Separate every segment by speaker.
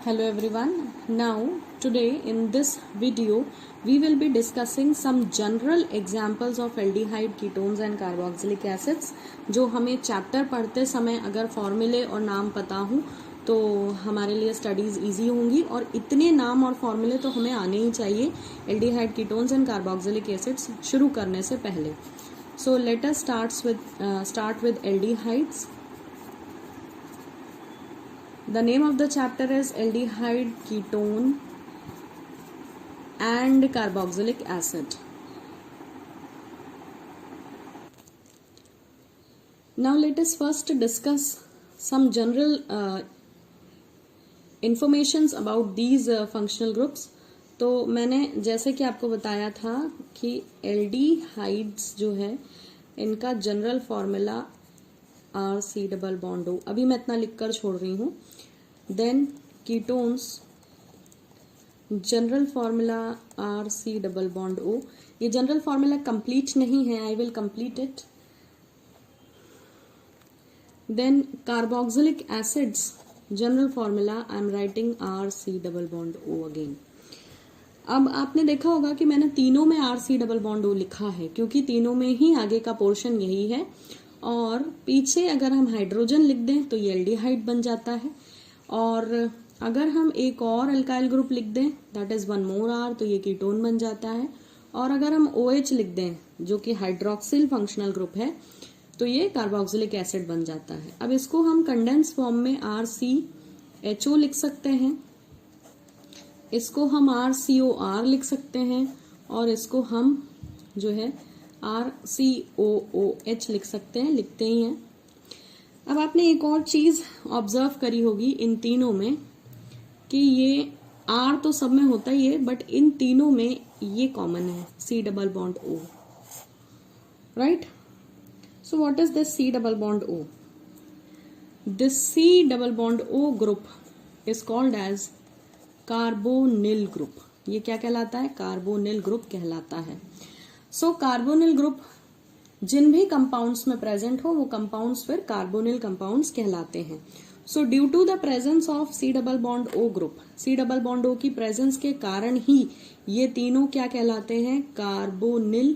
Speaker 1: Hello everyone. Now today in this video we will be discussing some general examples of aldehyde, ketones and carboxylic acids जो हमें chapter पढ़ते समय अगर फॉर्मूले और नाम पता हो तो हमारे लिए स्टडीज इजी होंगी और इतने नाम और फॉर्मूले तो हमें आने ही चाहिए aldehyde, ketones and carboxylic acids शुरू करने से पहले. So let us start with aldehydes. The name of the chapter is aldehyde, ketone and carboxylic acid. Now let us first discuss some general informations about these functional groups. तो मैंने जैसे कि आपको बताया था कि एल्डिहाइड्स जो है इनका general formula RC double bond O. अभी मैं इतना लिखकर छोड़ रही हूँ. Then ketones general formula RC double bond O. ये जनरल फॉर्मूला कंप्लीट नहीं है, I will complete it. Then carboxylic acids general formula I am writing RC double bond O again. अब आपने देखा होगा कि मैंने तीनों में RC डबल बॉन्ड O लिखा है क्योंकि तीनों में ही आगे का पोर्शन यही है और पीछे अगर हम हाइड्रोजन लिख दें तो ये एल्डिहाइड बन जाता है और अगर हम एक और अल्काइल ग्रुप लिख दें that is one more R तो ये कीटोन बन जाता है और अगर हम OH लिख दें जो कि हाइड्रोक्सिल फंक्शनल ग्रुप है तो ये कार्बोक्सिलिक एसिड बन जाता है. अब इसको हम कंडेंस फॉर्म में RCHO लिख सकते हैं, इसको हम RCOR लिख सकते हैं और इसको हम जो है RCOOH लिख सकते हैं, लिखते ही हैं. अब आपने एक और चीज ऑब्जर्व करी होगी इन तीनों में कि ये R तो सब में होता ही है बट इन तीनों में ये कॉमन है C double bond O. Right. So what is this C double bond O? This C double bond O group is called as carbonyl group. ये क्या कहलाता है? कार्बोनिल ग्रुप कहलाता है. सो कार्बोनिल ग्रुप जिन भी कंपाउंड्स में प्रेजेंट हो वो कंपाउंड्स फिर कार्बोनिल कंपाउंड्स कहलाते हैं. So due to the presence of C double bond O group, C double bond O की प्रेजेंस के कारण ही ये तीनों क्या कहलाते हैं? कार्बोनिल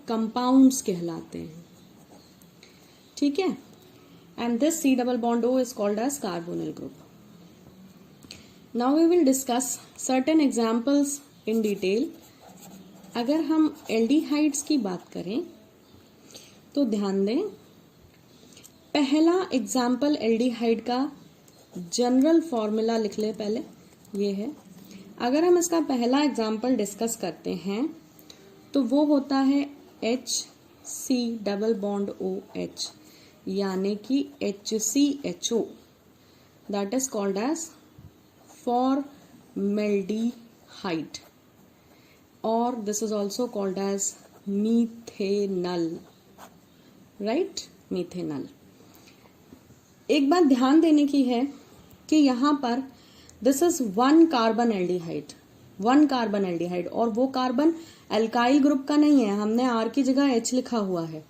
Speaker 1: कंपाउंड्स कहलाते हैं. ठीक है. And this C double bond O is called as carbonyl group. Now we will discuss certain examples in detail. अगर हम एल्डिहाइड्स की बात करें तो ध्यान दें, पहला एग्जाम्पल एल्डिहाइड का जनरल फॉर्मूला लिख ले पहले. ये है. अगर हम इसका पहला एग्जाम्पल डिस्कस करते हैं तो वो होता है HC डबल बॉन्ड OH यानी कि HCHO that is called as formaldehyde or this is also called as methanol. right? methanol. एक बात ध्यान देने की है कि यहाँ पर this is one carbon aldehyde, और वो कार्बन अल्काइल ग्रुप का नहीं है. हमने R की जगह H लिखा हुआ है.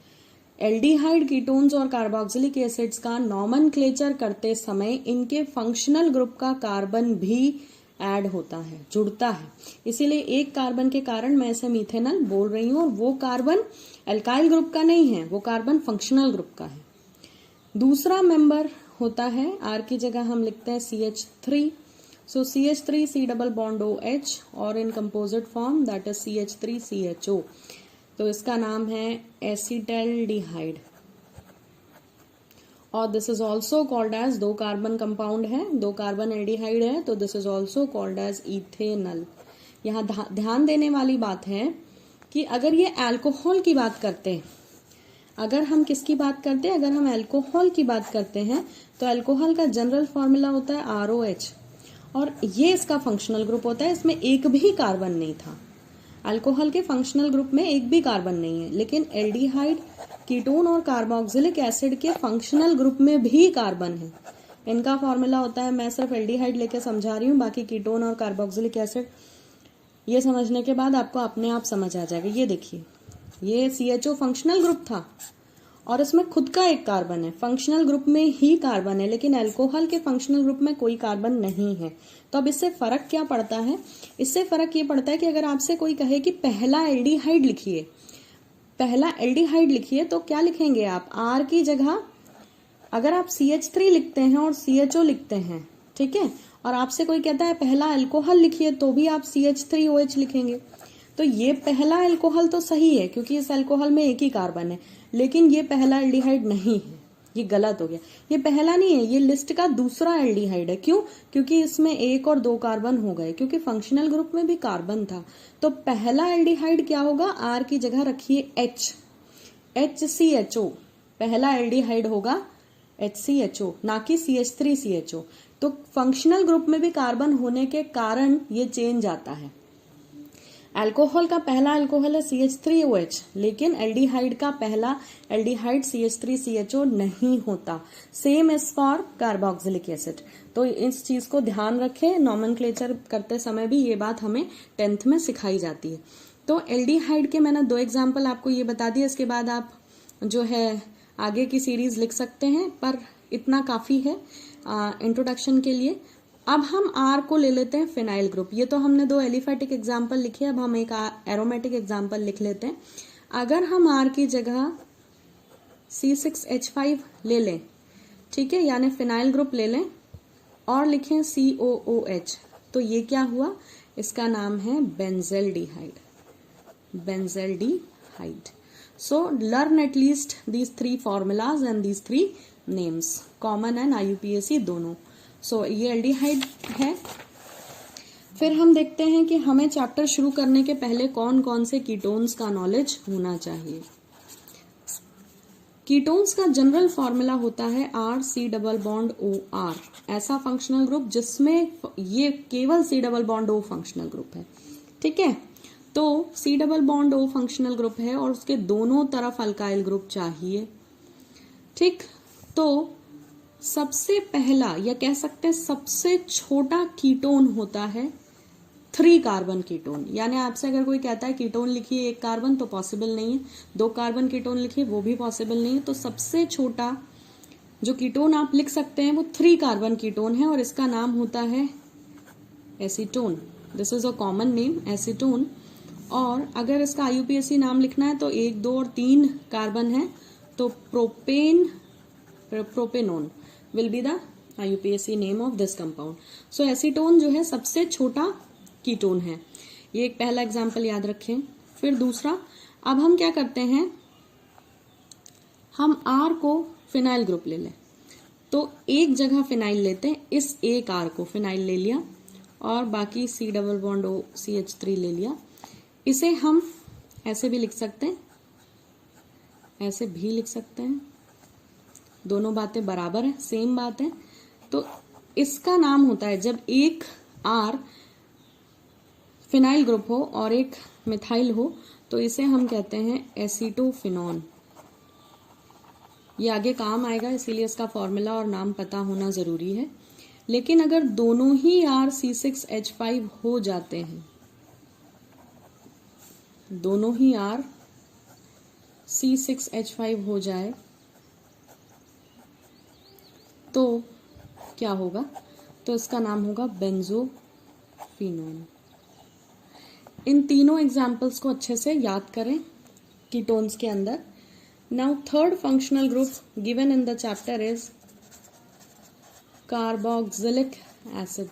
Speaker 1: एल्डिहाइड, कीटोन्स और कार्बोक्सिलिक एसिड्स का नॉमेनक्लेचर करते समय इनके फंक्शनल ग्रुप का कार्बन भी ऐड होता है, जुड़ता है. इसीलिए एक कार्बन के कारण मैं इसे मीथेनॉल बोल रही हूँ और वो कार्बन अल्काइल ग्रुप का नहीं है, वो कार्बन फंक्शनल ग्रुप का है. दूसरा मेंबर होता है, R की जगह हम लिखते हैं CH3. So CH3 C double bond OH और in composite form that is CH3CHO. तो इसका नाम है एसिटल्डिहाइड और this is also called as, दो कार्बन कंपाउंड है, दो कार्बन एल्डिहाइड है तो this is also called as ethanol. यहाँ ध्यान देने वाली बात है कि अगर ये अल्कोहल की बात करते हैं, अगर हम किसकी बात करते हैं, अगर हम अल्कोहल की बात करते हैं तो अल्कोहल का जनरल फॉर्मूला होता है ROH और ये इसका फंक्शनल ग्रुप होता है. इसमें एक भी कार्बन नहीं था. अल्कोहल के फंक्शनल ग्रुप में एक भी कार्बन नहीं है, लेकिन एल्डिहाइड, कीटोन और कार्बोक्सिलिक एसिड के फंक्शनल ग्रुप में भी कार्बन है. इनका फॉर्मूला होता है, मैं सिर्फ एल्डिहाइड लेके समझा रही हूँ, बाकी कीटोन और कार्बोक्सिलिक एसिड ये समझने के बाद आपको अपने आप समझ आ जाएगा. ये देखिए, ये CHO फंक्शनल ग्रुप था और इसमें खुद का एक कार्बन है, फंक्शनल ग्रुप में ही कार्बन है, लेकिन अल्कोहल के फंक्शनल ग्रुप में कोई कार्बन नहीं है। तो अब इससे फर्क क्या पड़ता है? इससे फर्क ये पड़ता है कि अगर आपसे कोई कहे कि पहला एल्डिहाइड लिखिए, पहला एल्डिहाइड लिखिए, तो क्या लिखेंगे आप? आर की जगह अगर आप CH3 लिखते हैं और CHO लिखते हैं, ठीक है, और आपसे कोई कहता है पहला अल्कोहल लिखिए, तो भी आप CH3OH लिखेंगे। तो ये पहला अल्कोहल तो सही है क्योंकि इस अल्कोहल में एक ही कार्बन है, लेकिन ये पहला एल्डिहाइड नहीं है, ये गलत हो गया। ये पहला नहीं है, ये लिस्ट का दूसरा एल्डिहाइड है। क्यों? क्योंकि इसमें 1 और 2 कार्बन हो गए, क्योंकि फंक्शनल ग्रुप में भी कार्बन था। तो पहला एल्डिहाइड क्या होगा? आर की जगह रखिए HCHO, पहला एल्डिहाइड होगा HCHO, ना कि CH3CHO। तो फंक्शनल ग्रुप में भी कार्बन होने के कारण ये चेंज आता है। अल्कोहल का पहला अल्कोहल है CH3OH, लेकिन एल्डिहाइड का पहला एल्डिहाइड CH3CHO नहीं होता। Same is for carboxylic acid. तो इस चीज को ध्यान रखें, नॉमेनक्लेचर करते समय भी ये बात हमें 10th में सिखाई जाती है। तो एल्डिहाइड के मैंने 2 एग्जाम्पल आपको ये बता दिए। इसके बाद आप जो है आगे की सीरीज लिख सकते हैं, पर इतना काफी है इंट्रोडक्शन के लिए। अब हम आर को ले लेते हैं फिनाइल ग्रुप। ये तो हमने 2 एलिफेटिक एग्जाम्पल लिखे, अब हम एक एरोमेटिक एग्जाम्पल लिख लेते हैं। अगर हम आर की जगह C6H5 ले लें, ठीक है, यानी फिनाइल ग्रुप ले लें और लिखें COOH, तो ये क्या हुआ? इसका नाम है benzaldehyde, benzaldehyde. So learn at least these 3 formulas and these 3 names, common and IUPAC दोनों। So ये एल्डिहाइड है। फिर हम देखते हैं कि हमें चैप्टर शुरू करने के पहले कौन कौन से कीटोन्स का नॉलेज होना चाहिए। कीटोन्स का जनरल फॉर्मूला होता है RC+OR, ऐसा फंक्शनल ग्रुप जिसमें ये केवल C+O फंक्शनल ग्रुप है, ठीक है। तो C+O फंक्शनल ग्रुप है और उसके दोनों तरफ अल्काइल ग्रुप चाहिए, ठीक। तो सबसे पहला या कह सकते हैं सबसे छोटा कीटोन होता है 3 कार्बन कीटोन। यानी आपसे अगर कोई कहता है कीटोन लिखिए 1 कार्बन, तो पॉसिबल नहीं है। 2 कार्बन कीटोन लिखिए, वो भी पॉसिबल नहीं है। तो सबसे छोटा जो कीटोन आप लिख सकते हैं वो 3 कार्बन कीटोन है और इसका नाम होता है acetone. This is a common name, acetone. और अगर इसका IUPAC नाम लिखना है तो 1, 2 और 3 कार्बन है, तो propanone will be the IUPAC name of this compound. So acetone जो है सबसे छोटा कीटोन है। ये एक पहला एग्जांपल याद रखें। फिर दूसरा, अब हम क्या करते हैं, हम R को फिनाइल ग्रुप ले लें, तो एक जगह फिनाइल लेते हैं, इस एक R को फिनाइल ले लिया और बाकी C+O CH3 ले लिया। इसे हम ऐसे भी लिख सकते हैं, ऐसे भी लिख सकते हैं, दोनों बातें बराबर है, सेम बात है। तो इसका नाम होता है, जब एक R फिनाइल ग्रुप हो और एक मिथाइल हो, तो इसे हम कहते हैं एसीटोफिनॉन। ये आगे काम आएगा, इसीलिए इसका फॉर्मूला और नाम पता होना जरूरी है। लेकिन अगर दोनों ही R C6H5 हो जाते हैं, दोनों ही R C6H5 हो जाए, तो क्या होगा? तो इसका नाम होगा बेंजोफिनोन। इन तीनों एग्जाम्पल्स को अच्छे से याद करें कीटोन्स के अंदर। Now third functional group given in the chapter is carboxylic acid.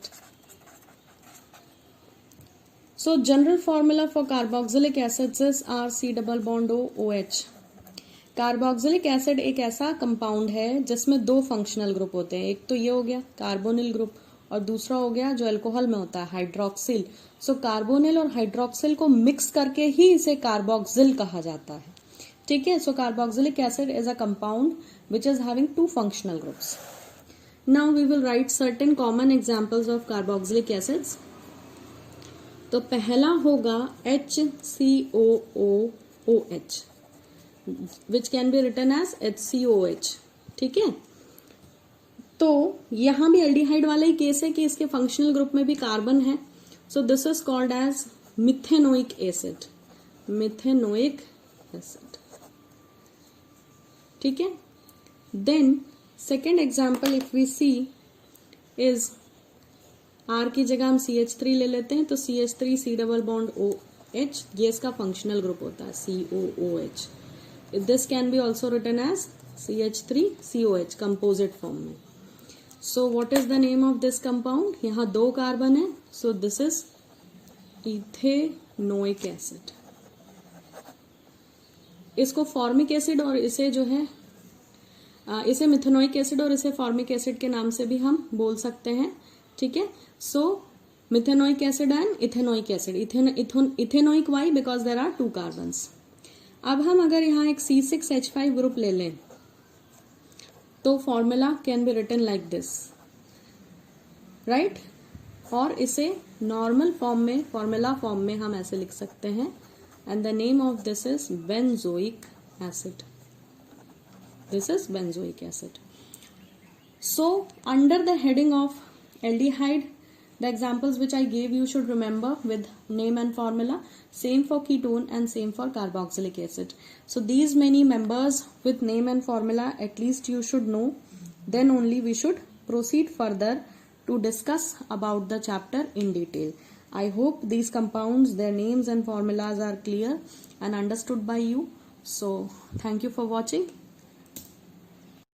Speaker 1: So general formula for carboxylic acids is RC+OH। Carboxylic acid एक ऐसा कंपाउंड है जिसमें 2 फंक्शनल ग्रुप होते हैं। एक तो ये हो गया कार्बोनिल ग्रुप और दूसरा हो गया जो अल्कोहल में होता है हाइड्रोक्सिल। सो कार्बोनिल और हाइड्रोक्सिल को मिक्स करके ही इसे कार्बोक्सिल कहा जाता है, ठीक है। So carboxylic acid is a compound which is having 2 functional groups. Now we will write certain common examples of carboxylic acids. तो पहला होगा HCOOH which can be written as HCOH, ठीक है। तो यहां भी एल्डिहाइड वाला ही केस है कि इसके फंक्शनल ग्रुप में भी कार्बन है। So this is called as methanoic acid, methanoic acid. ठीक है. Then second example if we see is R की जगह हम CH3 ले लेते हैं, तो CH3 C double bond OH, ये इसका फंक्शनल ग्रुप होता है COOH. This can be also written as CH3 COH composite form में. So what is the name of this compound? यहाँ 2 कार्बन है, so this is ethanoic acid. इसको formic acid और इसे जो है इसे मिथेनोइक एसिड और इसे फॉर्मिक एसिड के नाम से भी हम बोल सकते हैं. ठीक है. So methanoic acid and ethanoic acid. Ethanoic why? Because there are 2 carbons. अब हम अगर यहाँ एक C6H5 ग्रुप ले लें तो formula can be written like this, right. और इसे नॉर्मल फॉर्म में, फॉर्मूला फॉर्म में हम ऐसे लिख सकते हैं, and the name of this is benzoic acid. This is benzoic acid. So under the heading of aldehyde, the examples which I gave you should remember with name and formula. Same for ketone and same for carboxylic acid. So these many members with name and formula at least you should know. Then only we should proceed further to discuss about the chapter in detail. I hope these compounds, their names and formulas are clear and understood by you. So thank you for watching.